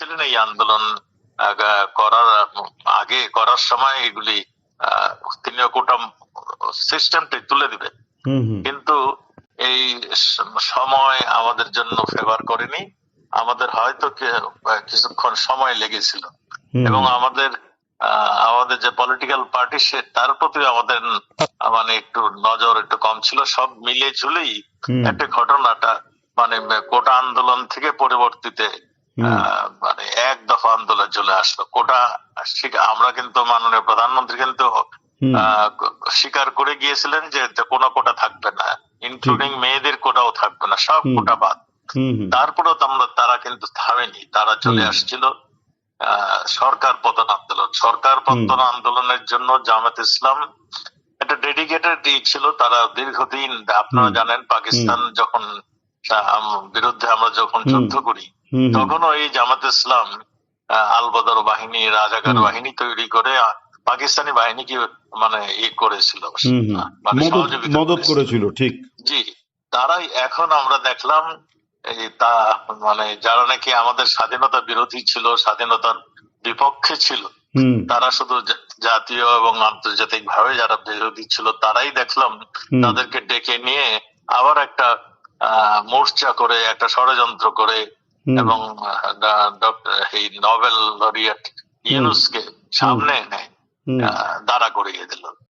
ছিলেন এই আন্দোলন করার আগে, করার সময় এগুলি তিনিও কোটা সিস্টেমটাই তুলে দিবেন, কিন্তু এই সময় আমাদের জন্য ফেভার করেনি। আমাদের হয়তো কিছুক্ষণ সময় লেগেছিল, এবং আমাদের যে পলিটিক্যাল পার্টি তার প্রতি আমাদের মানে একটু নজর একটু কম ছিল। সব মিলে ঝুলেই একটা ঘটনাটা মানে কোটা আন্দোলন থেকে পরবর্তীতে মানে এক দফা আন্দোলন চলে আসলো। কোটা আমরা কিন্তু মাননীয় প্রধানমন্ত্রী কিন্তু স্বীকার করে গিয়েছিলেন যে কোনো কোটা থাকবে না, ইনক্লুডিং মেয়েদের কোটাও থাকবে না, সব কোটা বাদ। তারপরেও তারা কিন্তু থামেনি, তারা চলে আসছিল সরকার পতন আন্দোলন। সরকার পতন আন্দোলনের জন্য জামাত ইসলাম একটা ডেডিকেটেড ছিল। তারা দীর্ঘদিন, আপনারা জানেন, পাকিস্তান যখন বিরুদ্ধে আমরা যখন যুদ্ধ করি, তখনও এই জামাত ইসলাম আল-বদর বাহিনী, রাজাকার বাহিনী তৈরি করে পাকিস্তানি বাহিনীকে মানে করেছিল, মানে মদত করেছিল। ঠিক, জি। তারাই এখন আমরা দেখলাম এই মানে যারা নাকি আমাদের স্বাধীনতা বিরোধী ছিল, স্বাধীনতার বিপক্ষে ছিল, তারা শুধু জাতীয় এবং আন্তর্জাতিক ভাবে যারা বিরোধী ছিল, তারাই দেখলাম তাদেরকে ডেকে নিয়ে আবার একটা মোর্চা করে, একটা ষড়যন্ত্র করে, এবং এই নোবেল লরিয়েট ইউনূসকে সামনে এনে দাঁড়া করিয়ে দিল।